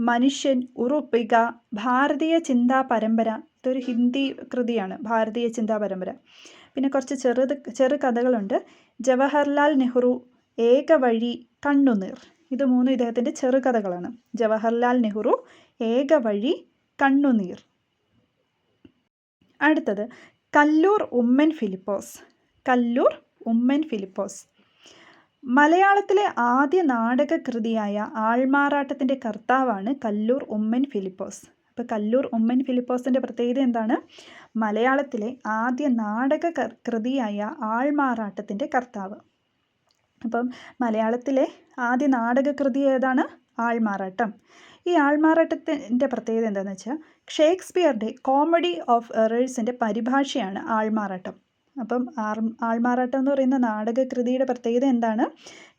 മനുഷ്യൻ, ഉറുപ്പിക, ഭാരതീയ ചിന്താ പരമ്പര. ഇതൊരു ഹിന്ദി കൃതിയാണ്, ഭാരതീയ ചിന്താ പരമ്പര. പിന്നെ കുറച്ച് ചെറുകഥകളുണ്ട്. ജവഹർലാൽ നെഹ്റു, ഏകവഴി, കണ്ണുനീർ. ഇത് മൂന്നും ഇദ്ദേഹത്തിൻ്റെ ചെറുകഥകളാണ്. ജവഹർലാൽ നെഹ്റു, ഏകവഴി, കണ്ണുനീർ. അടുത്തത് കല്ലൂർ ഉമ്മൻ ഫിലിപ്പോസ്. കല്ലൂർ ഉമ്മൻ ഫിലിപ്പോസ് മലയാളത്തിലെ ആദ്യ നാടകകൃതിയായ ആൾമാറാട്ടത്തിൻ്റെ കർത്താവാണ് കല്ലൂർ ഉമ്മൻ ഫിലിപ്പോസ്. അപ്പോൾ കല്ലൂർ ഉമ്മൻ ഫിലിപ്പോസിൻ്റെ പ്രത്യേകത എന്താണ്? മലയാളത്തിലെ ആദ്യ കൃതിയായ ആൾമാറാട്ടത്തിൻ്റെ കർത്താവ്. അപ്പം മലയാളത്തിലെ ആദ്യ നാടകകൃതി ഏതാണ്? ആൾമാറാട്ടം. ഈ ആൾമാറാട്ടത്തിൻ്റെ പ്രത്യേകത എന്താണെന്ന് വെച്ചാൽ ഷേക്സ്പിയറുടെ കോമഡി ഓഫ് എറേഴ്സിൻ്റെ പരിഭാഷയാണ് ആൾമാറാട്ടം. അപ്പം ആൾമാറാട്ടം എന്ന് പറയുന്ന നാടകകൃതിയുടെ പ്രത്യേകത എന്താണ്?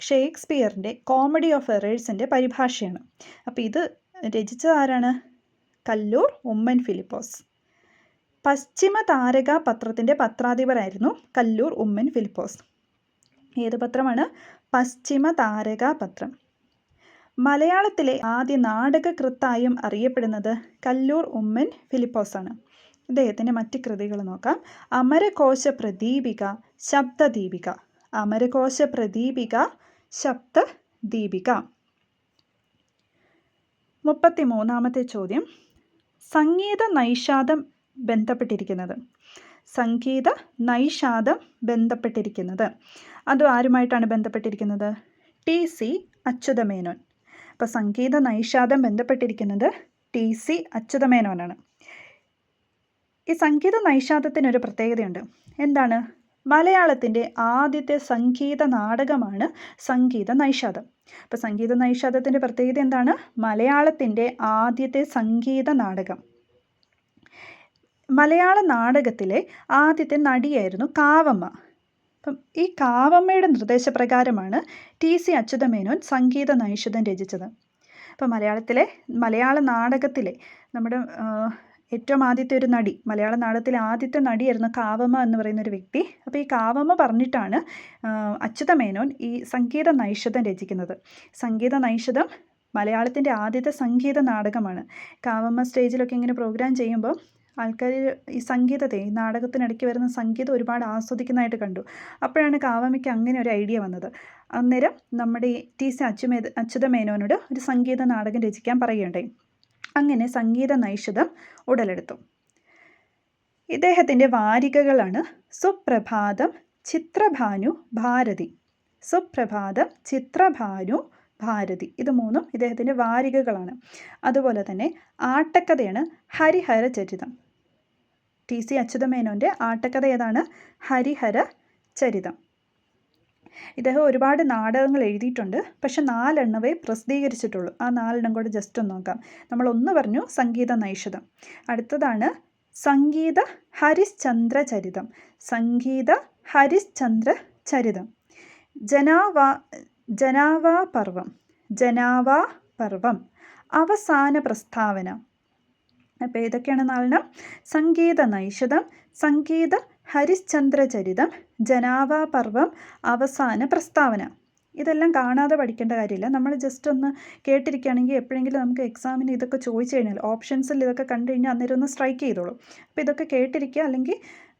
ഷേക്സ്പിയറിൻ്റെ കോമഡി ഓഫ് എറേഴ്സിൻ്റെ പരിഭാഷയാണ്. അപ്പോൾ ഇത് രചിച്ചത് ആരാണ്? കല്ലൂർ ഉമ്മൻ ഫിലിപ്പോസ്. പശ്ചിമ താരക പത്രത്തിൻ്റെ പത്രാധിപരായിരുന്നു കല്ലൂർ ഉമ്മൻ ഫിലിപ്പോസ്. ഏത് പത്രമാണ്? പശ്ചിമ താരക പത്രം. മലയാളത്തിലെ ആദ്യ നാടകകൃത്തായും അറിയപ്പെടുന്നത് കല്ലൂർ ഉമ്മൻ ഫിലിപ്പോസാണ്. ഇദ്ദേഹത്തിൻ്റെ മറ്റ് കൃതികൾ നോക്കാം. അമരകോശ പ്രദീപിക, ശബ്ദദീപിക. അമരകോശ പ്രദീപിക, ശബ്ദദീപിക. 33ാമത്തെ ചോദ്യം. സംഗീത നൈഷാദം ബന്ധപ്പെട്ടിരിക്കുന്നത്. സംഗീത നൈഷാദം ബന്ധപ്പെട്ടിരിക്കുന്നത് അത് ആരുമായിട്ടാണ് ബന്ധപ്പെട്ടിരിക്കുന്നത്? ടി.സി. അച്യുതമേനോൻ. അപ്പോൾ സംഗീത നൈഷാദം ബന്ധപ്പെട്ടിരിക്കുന്നത് ടി.സി. അച്യുതമേനോനാണ്. ഈ സംഗീത നൈഷാദത്തിനൊരു പ്രത്യേകതയുണ്ട്. എന്താണ്? മലയാളത്തിൻ്റെ ആദ്യത്തെ സംഗീത നാടകമാണ് സംഗീത നൈഷാദം. അപ്പോൾ സംഗീത നൈഷാദത്തിൻ്റെ പ്രത്യേകത എന്താണ്? മലയാളത്തിൻ്റെ ആദ്യത്തെ സംഗീത നാടകം. മലയാള നാടകത്തിലെ ആദ്യത്തെ നടിയായിരുന്നു കാവമ്മ. അപ്പം ഈ കാവമ്മയുടെ നിർദ്ദേശപ്രകാരമാണ് ടി.സി. അച്യുതമേനോൻ സംഗീത നൈഷാദം രചിച്ചത്. അപ്പം മലയാള നാടകത്തിലെ നമ്മുടെ ഏറ്റവും ആദ്യത്തെ ഒരു നടി, മലയാള നാടകത്തിലെ ആദ്യത്തെ നടിയായിരുന്നു കാവമ്മ എന്ന് പറയുന്ന ഒരു വ്യക്തി. അപ്പോൾ ഈ കാവമ്മ പറഞ്ഞിട്ടാണ് അച്യുതമേനോൻ ഈ സംഗീത നൈഷാദം രചിക്കുന്നത്. സംഗീത നൈഷാദം മലയാളത്തിൻ്റെ ആദ്യത്തെ സംഗീത നാടകമാണ്. കാവമ്മ സ്റ്റേജിലൊക്കെ ഇങ്ങനെ പ്രോഗ്രാം ചെയ്യുമ്പോൾ ആൾക്കാർ ഈ സംഗീതത്തെ, ഈ നാടകത്തിനിടയ്ക്ക് വരുന്ന സംഗീതം ഒരുപാട് ആസ്വദിക്കുന്നതായിട്ട് കണ്ടു. അപ്പോഴാണ് കാവമ്മയ്ക്ക് അങ്ങനെ ഒരു ഐഡിയ വന്നത്. അന്നേരം നമ്മുടെ ഈ ടി.സി. അച്യുതമേനോനോട് ഒരു സംഗീത നാടകം രചിക്കാൻ പറയുകയുണ്ടായി. അങ്ങനെ സംഗീത നൈഷാദം ഉടലെടുത്തു. ഇദ്ദേഹത്തിൻ്റെ വാരികകളാണ് സുപ്രഭാതം, ചിത്രഭാനു, ഭാരതി. സുപ്രഭാതം, ചിത്രഭാനു, ഭാരതി. ഇത് മൂന്നും ഇദ്ദേഹത്തിൻ്റെ വാരികകളാണ്. അതുപോലെ തന്നെ ആട്ടക്കഥയാണ് ഹരിഹര ചരിതം. ടി.സി. അച്യുതമേനോൻ്റെ ആട്ടക്കഥ ഏതാണ്? ഹരിഹര ചരിതം. ഇദ്ദേഹം ഒരുപാട് നാടകങ്ങൾ എഴുതിയിട്ടുണ്ട്. പക്ഷെ 4 എണ്ണമേ പ്രസിദ്ധീകരിച്ചിട്ടുള്ളൂ. ആ 4 എണ്ണം കൂടെ ജസ്റ്റ് ഒന്ന് നോക്കാം. നമ്മൾ ഒന്ന് പറഞ്ഞു സംഗീത നൈഷാദം. അടുത്തതാണ് സംഗീത ഹരിശ്ചന്ദ്ര ചരിതം. സംഗീത ഹരിശ്ചന്ദ്ര ചരിതം. ജനാവാ പർവം, അവസാന പ്രസ്താവന. അപ്പോൾ ഏതൊക്കെയാണ് 4 സംഗീത നൈഷാദം, സംഗീത ഹരിശ്ചന്ദ്ര ചരിതം, ജനാവാ പർവം, അവസാന പ്രസ്താവന. ഇതെല്ലാം കാണാതെ പഠിക്കേണ്ട കാര്യമില്ല. നമ്മൾ ജസ്റ്റ് ഒന്ന് കേട്ടിരിക്കുകയാണെങ്കിൽ എപ്പോഴെങ്കിലും നമുക്ക് എക്സാമിന് ഇതൊക്കെ ചോദിച്ചു കഴിഞ്ഞാൽ ഓപ്ഷൻസിൽ ഇതൊക്കെ കണ്ടു കഴിഞ്ഞാൽ അന്നേരം ഒന്ന് സ്ട്രൈക്ക് ചെയ്തോളൂ. അപ്പോൾ ഇതൊക്കെ കേട്ടിരിക്കുക, അല്ലെങ്കിൽ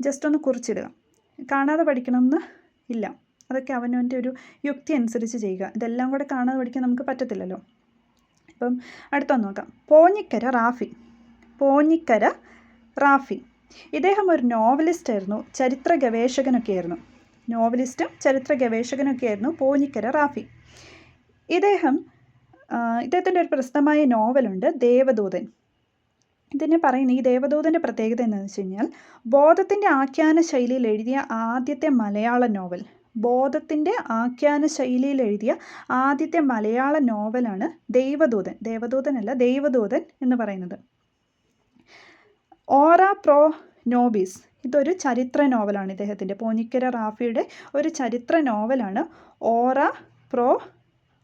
ജസ്റ്റ് ഒന്ന് കുറിച്ചിടുക. കാണാതെ പഠിക്കണമെന്ന് ഇല്ല. അതൊക്കെ അവനവൻ്റെ ഒരു യുക്തി അനുസരിച്ച് ചെയ്യുക. ഇതെല്ലാം കൂടെ കാണാതെ പഠിക്കാൻ നമുക്ക് പറ്റത്തില്ലല്ലോ. അപ്പം അടുത്തൊന്ന് നോക്കാം. പോഞ്ഞിക്കര റാഫി. ഇദ്ദേഹം ഒരു നോവലിസ്റ്റായിരുന്നു, ചരിത്ര ഗവേഷകനൊക്കെയായിരുന്നു. നോവലിസ്റ്റും ചരിത്ര ഗവേഷകനൊക്കെയായിരുന്നു പോഞ്ഞിക്കര റാഫി. ഇദ്ദേഹത്തിൻ്റെ ഒരു പ്രസിദ്ധമായ നോവലുണ്ട് ദേവദൂതൻ. ഈ ദേവദൂതൻ്റെ പ്രത്യേകത എന്താണെന്ന് വെച്ച് കഴിഞ്ഞാൽ ബോധത്തിൻ്റെ ആഖ്യാന ശൈലിയിൽ എഴുതിയ ആദ്യത്തെ മലയാള നോവൽ. ബോധത്തിൻ്റെ ആഖ്യാന ശൈലിയിൽ എഴുതിയ ആദ്യത്തെ മലയാള നോവലാണ് ദൈവദൂതൻ. ദേവദൂതനല്ല, ദൈവദൂതൻ എന്ന് പറയുന്നത്. ഓറ പ്രോ നോബിസ്, ഇതൊരു ചരിത്ര നോവലാണ്. ഇദ്ദേഹത്തിൻ്റെ പോഞ്ഞിക്കര റാഫിയുടെ ഒരു ചരിത്ര നോവലാണ് ഓറ പ്രോ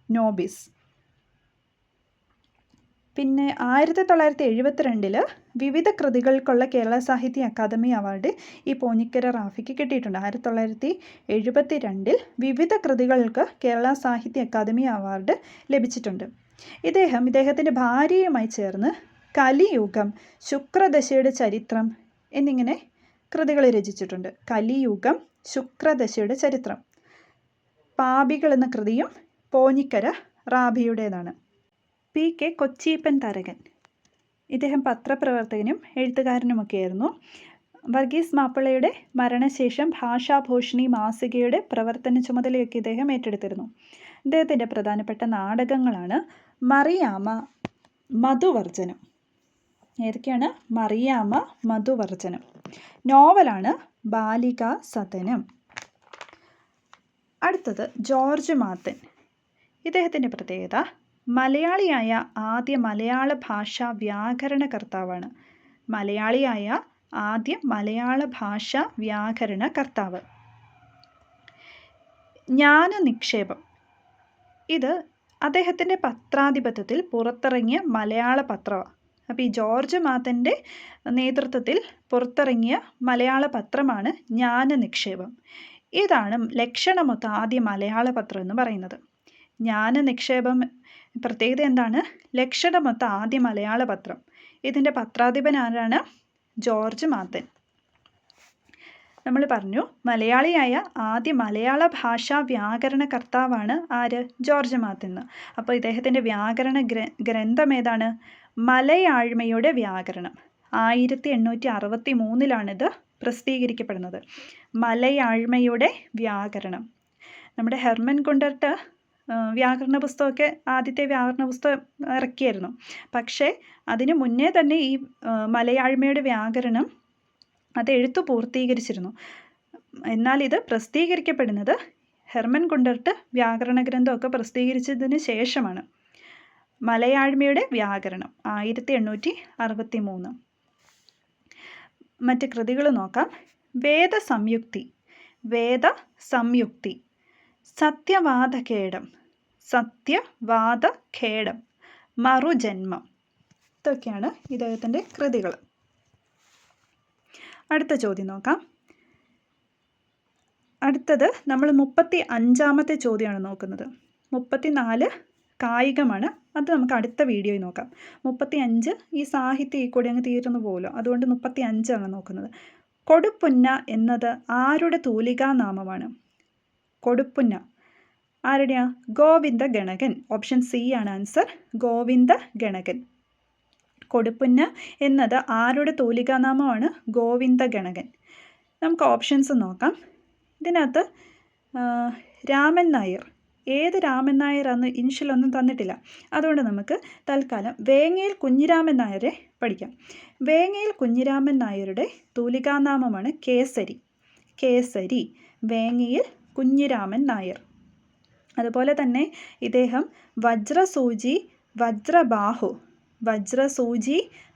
നോബിസ്. പിന്നെ 1972 വിവിധ കൃതികൾക്കുള്ള കേരള സാഹിത്യ അക്കാദമി അവാർഡ് ഈ പോഞ്ഞിക്കര റാഫിക്ക് കിട്ടിയിട്ടുണ്ട്. 1972 വിവിധ കൃതികൾക്ക് കേരള സാഹിത്യ അക്കാദമി അവാർഡ് ലഭിച്ചിട്ടുണ്ട്. ഇദ്ദേഹത്തിൻ്റെ ഭാര്യയുമായി ചേർന്ന് കലിയുഗം, ശുക്രദശയുടെ ചരിത്രം എന്നിങ്ങനെ കൃതികൾ രചിച്ചിട്ടുണ്ട്. കലിയുഗം, ശുക്രദശയുടെ ചരിത്രം. പാപികൾ എന്ന കൃതിയും പോഞ്ഞിക്കര റാഫിയുടേതാണ്. PK കൊച്ചീപ്പൻ തരകൻ, ഇദ്ദേഹം പത്രപ്രവർത്തകനും എഴുത്തുകാരനുമൊക്കെയായിരുന്നു. വർഗീസ് മാപ്പിളയുടെ മരണശേഷം ഭാഷാഭൂഷണി മാസികയുടെ പ്രവർത്തന ചുമതലയൊക്കെ ഇദ്ദേഹം ഏറ്റെടുത്തിരുന്നു. ഇദ്ദേഹത്തിൻ്റെ പ്രധാനപ്പെട്ട നാടകങ്ങളാണ് മറിയാമ്മ, മധുവർജനം. ഏതൊക്കെയാണ്? മറിയാമ്മ, മധുവർജനം. നോവലാണ് ബാലികാ സദനം. അടുത്തത് ജോർജ് മാത്തൻ. ഇദ്ദേഹത്തിൻ്റെ പ്രത്യേകത മലയാളിയായ ആദ്യ മലയാള ഭാഷാ വ്യാകരണകർത്താവാണ്. മലയാളിയായ ആദ്യ മലയാള ഭാഷാ വ്യാകരണകർത്താവ്. ജ്ഞാനനിക്ഷേപം, ഇത് അദ്ദേഹത്തിൻ്റെ പത്രാധിപത്യത്തിൽ പുറത്തിറങ്ങിയ മലയാള പത്രമാണ്. അപ്പോൾ ഈ ജോർജ് മാത്തൻ്റെ നേതൃത്വത്തിൽ പുറത്തിറങ്ങിയ മലയാള പത്രമാണ് ജ്ഞാനനിക്ഷേപം. ഇതാണ് ലക്ഷണമൊത്ത ആദ്യ മലയാള പത്രം എന്ന് പറയുന്നത്. ജ്ഞാനനിക്ഷേപം പ്രത്യേകത എന്താണ്? ലക്ഷണമൊത്ത ആദ്യ മലയാള പത്രം. ഇതിൻ്റെ പത്രാധിപൻ ആരാണ്? ജോർജ് മാത്തൻ. നമ്മൾ പറഞ്ഞു മലയാളിയായ ആദ്യ മലയാള ഭാഷാ വ്യാകരണകർത്താവാണ് ആര്? ജോർജ് മാത്തൻ എന്ന്. അപ്പോൾ ഇദ്ദേഹത്തിൻ്റെ വ്യാകരണ ഗ്രന്ഥം ഏതാണ്? മലയാഴ്മയുടെ വ്യാകരണം. 1863 പ്രസിദ്ധീകരിക്കപ്പെടുന്നത്. മലയാഴ്മയുടെ വ്യാകരണം. നമ്മുടെ ഹെർമൻ ഗുണ്ടർട്ട് വ്യാകരണ പുസ്തകമൊക്കെ ആദ്യത്തെ വ്യാകരണ പുസ്തകം ഇറക്കിയായിരുന്നു. പക്ഷേ അതിന് മുന്നേ തന്നെ ഈ മലയാഴ്മയുടെ വ്യാകരണം അത് എഴുത്തു പൂർത്തീകരിച്ചിരുന്നു. എന്നാൽ ഇത് പ്രസിദ്ധീകരിക്കപ്പെടുന്നത് ഹെർമൻ ഗുണ്ടർട്ട് വ്യാകരണ ഗ്രന്ഥമൊക്കെ പ്രസിദ്ധീകരിച്ചതിന് ശേഷമാണ്. മലയാഴ്മയുടെ വ്യാകരണം 1863. മറ്റ് കൃതികൾ നോക്കാം. വേദസംയുക്തി, സത്യവാദഖേടം, മറുജന്മം, ഇതൊക്കെയാണ് ഇദ്ദേഹത്തിൻ്റെ കൃതികൾ. അടുത്ത ചോദ്യം നോക്കാം. അടുത്തത് നമ്മൾ 35ാമത്തെ ചോദ്യമാണ് നോക്കുന്നത്. 34 കായികമാണ്. അത് നമുക്ക് അടുത്ത വീഡിയോയിൽ നോക്കാം. 35 ഈ സാഹിത്യം ഈ കൂടി അങ്ങ് തീർന്നു പോകുമല്ലോ, അതുകൊണ്ട് 35 നോക്കുന്നത്. കൊടുപ്പുന്ന എന്നത് ആരുടെ തൂലികാനാമമാണ്? കൊടുപ്പുന്ന ആരുടെയാ? ഗോവിന്ദ ഗണകൻ. ഓപ്ഷൻ സി ആണ് ആൻസർ, ഗോവിന്ദ ഗണകൻ. കൊടുപ്പുന്ന എന്നത് ആരുടെ തൂലികാനാമമാണ്? ഗോവിന്ദ ഗണകൻ. നമുക്ക് ഓപ്ഷൻസ് നോക്കാം. ഇതിനകത്ത് രാമൻ നായർ, ഏത് രാമൻ നായരാന്ന് ഇനിഷ്യലൊന്നും തന്നിട്ടില്ല. അതുകൊണ്ട് നമുക്ക് തൽക്കാലം വേങ്ങയിൽ കുഞ്ഞിരാമൻ നായരെ പഠിക്കാം. വേങ്ങയിൽ കുഞ്ഞിരാമൻ നായരുടെ തൂലികാനാമമാണ് കേസരി. വേങ്ങയിൽ കുഞ്ഞിരാമൻ നായർ. അതുപോലെ തന്നെ ഇദ്ദേഹം വജ്രസൂചി,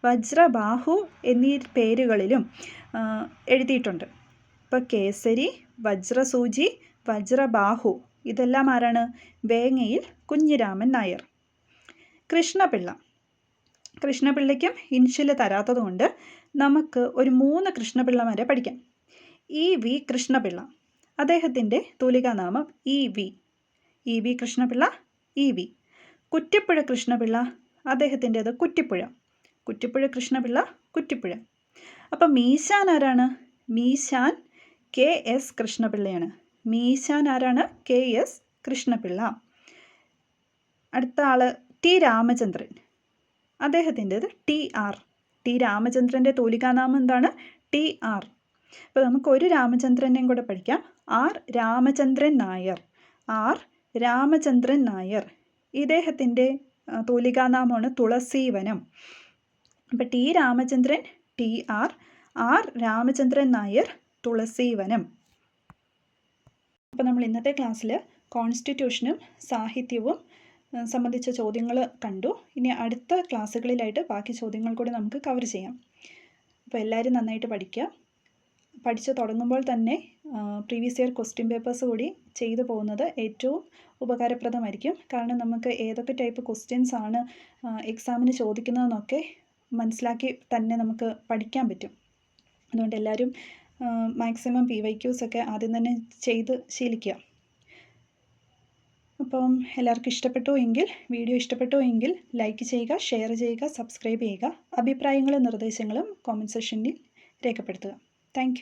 വജ്രബാഹു എന്നീ പേരുകളിലും എഴുതിയിട്ടുണ്ട്. ഇപ്പോൾ കേസരി, വജ്രസൂചി, വജ്രബാഹു ഇതെല്ലാം ആരാണ്? വേങ്ങയിൽ കുഞ്ഞിരാമൻ നായർ. കൃഷ്ണപിള്ളയ്ക്കും ഇൻഷ്യൽ തരാത്തതുകൊണ്ട് നമുക്ക് ഒരു 3 കൃഷ്ണപിള്ളമാരെ പഠിക്കാം. EV കൃഷ്ണപിള്ള, അദ്ദേഹത്തിൻ്റെ തൂലികാനാമം EV കൃഷ്ണപിള്ള, EV. കുറ്റിപ്പുഴ കൃഷ്ണപിള്ള, അദ്ദേഹത്തിൻ്റേത് കുറ്റിപ്പുഴ കൃഷ്ണപിള്ള, കുറ്റിപ്പുഴ. അപ്പം മീശാൻ ആരാണ്? മീശാൻ KS കൃഷ്ണപിള്ളയാണ്. മീശാൻ ആരാണ്? KS കൃഷ്ണപിള്ള. അടുത്ത ആൾ T രാമചന്ദ്രൻ, അദ്ദേഹത്തിൻ്റേത് TR. T രാമചന്ദ്രൻ്റെ തൂലികാനാമം എന്താണ്? TR. അപ്പോൾ നമുക്ക് ഒരു രാമചന്ദ്രനെയും കൂടെ പഠിക്കാം. R രാമചന്ദ്രൻ നായർ. ഇദ്ദേഹത്തിൻ്റെ തൂലികാനാമമാണ് തുളസീവനം. അപ്പോൾ T Ramachandran TR, R Ramachandran Nair Thulaseevanam. അപ്പോൾ നമ്മൾ ഇന്നത്തെ ക്ലാസ്സിൽ കോൺസ്റ്റിറ്റ്യൂഷനും സാഹിത്യവും സംബന്ധിച്ച ചോദ്യങ്ങൾ കണ്ടു. ഇനി അടുത്ത ക്ലാസ്സുകളിലായിട്ട് ബാക്കി ചോദ്യങ്ങൾ കൂടി നമുക്ക് കവർ ചെയ്യാം. അപ്പോൾ എല്ലാവരും നന്നായിട്ട് പഠിക്കുക. പഠിച്ചു തുടങ്ങുമ്പോൾ തന്നെ പ്രീവിയസ് ഇയർ ക്വസ്റ്റ്യൻ പേപ്പേഴ്സ് കൂടി ചെയ്തു പോകുന്നത് ഏറ്റവും ഉപകാരപ്രദമായിരിക്കും. കാരണം നമുക്ക് ഏതൊക്കെ ടൈപ്പ് ക്വസ്റ്റ്യൻസ് ആണ് എക്സാമിന് ചോദിക്കുന്നതെന്നൊക്കെ മനസ്സിലാക്കി തന്നെ നമുക്ക് പഠിക്കാൻ പറ്റും. അതുകൊണ്ട് എല്ലാവരും മാക്സിമം PYQs ഒക്കെ ആദ്യം തന്നെ ചെയ്ത് ശീലിക്കുക. അപ്പം എല്ലാവർക്കും വീഡിയോ ഇഷ്ടപ്പെട്ടു എങ്കിൽ ലൈക്ക് ചെയ്യുക, ഷെയർ ചെയ്യുക, സബ്സ്ക്രൈബ് ചെയ്യുക. അഭിപ്രായങ്ങളും നിർദ്ദേശങ്ങളും കോമൻറ്റ് സെക്ഷനിൽ രേഖപ്പെടുത്തുക. താങ്ക്